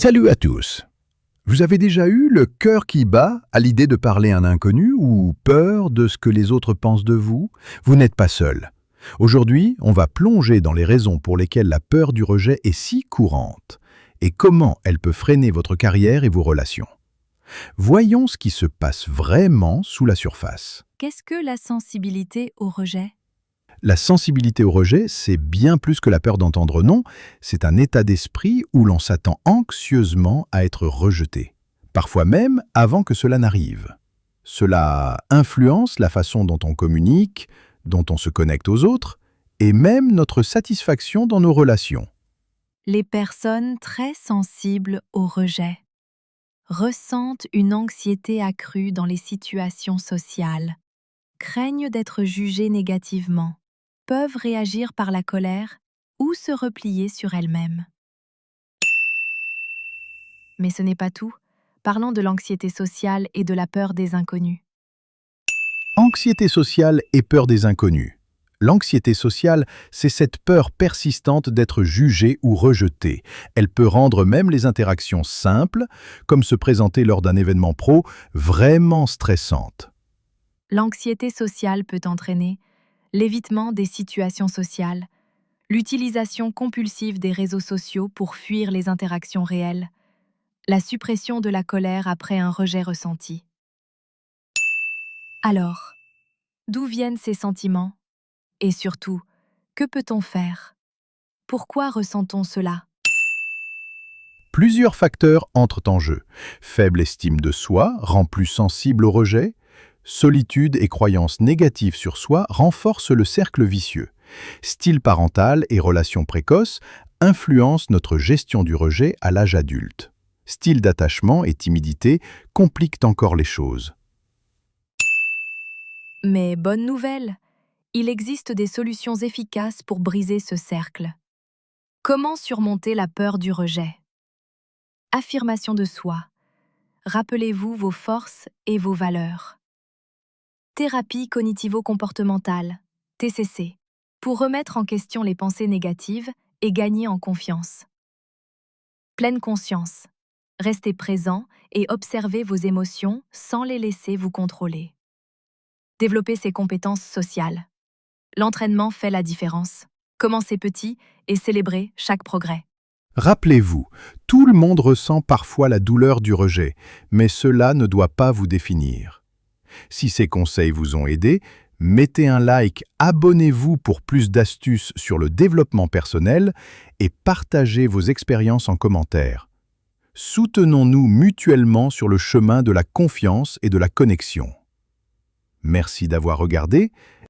Salut à tous. Vous avez déjà eu le cœur qui bat à l'idée de parler à un inconnu ou peur de ce que les autres pensent de vous? Vous n'êtes pas seul. Aujourd'hui, on va plonger dans les raisons pour lesquelles la peur du rejet est si courante et comment elle peut freiner votre carrière et vos relations. Voyons ce qui se passe vraiment sous la surface. Qu'est-ce que la sensibilité au rejet? La sensibilité au rejet, c'est bien plus que la peur d'entendre non, c'est un état d'esprit où l'on s'attend anxieusement à être rejeté, parfois même avant que cela n'arrive. Cela influence la façon dont on communique, dont on se connecte aux autres, et même notre satisfaction dans nos relations. Les personnes très sensibles au rejet ressentent une anxiété accrue dans les situations sociales, craignent d'être jugées négativement, peuvent réagir par la colère ou se replier sur elles-mêmes. Mais ce n'est pas tout. Parlons de l'anxiété sociale et de la peur des inconnus. Anxiété sociale et peur des inconnus. L'anxiété sociale, c'est cette peur persistante d'être jugé ou rejeté. Elle peut rendre même les interactions simples, comme se présenter lors d'un événement pro, vraiment stressantes. L'anxiété sociale peut entraîner l'évitement des situations sociales, l'utilisation compulsive des réseaux sociaux pour fuir les interactions réelles, la suppression de la colère après un rejet ressenti. Alors, d'où viennent ces sentiments? Et surtout, que peut-on faire? Pourquoi ressent-on cela? Plusieurs facteurs entrent en jeu. Faible estime de soi rend plus sensible au rejet. Solitude et croyances négatives sur soi renforcent le cercle vicieux. Style parental et relations précoces influencent notre gestion du rejet à l'âge adulte. Style d'attachement et timidité compliquent encore les choses. Mais bonne nouvelle, il existe des solutions efficaces pour briser ce cercle. Comment surmonter la peur du rejet? Affirmation de soi. Rappelez-vous vos forces et vos valeurs. Thérapie cognitivo-comportementale, TCC, pour remettre en question les pensées négatives et gagner en confiance. Pleine conscience. Restez présent et observez vos émotions sans les laisser vous contrôler. Développez ses compétences sociales. L'entraînement fait la différence. Commencez petit et célébrez chaque progrès. Rappelez-vous, tout le monde ressent parfois la douleur du rejet, mais cela ne doit pas vous définir. Si ces conseils vous ont aidé, mettez un like, abonnez-vous pour plus d'astuces sur le développement personnel et partagez vos expériences en commentaire. Soutenons-nous mutuellement sur le chemin de la confiance et de la connexion. Merci d'avoir regardé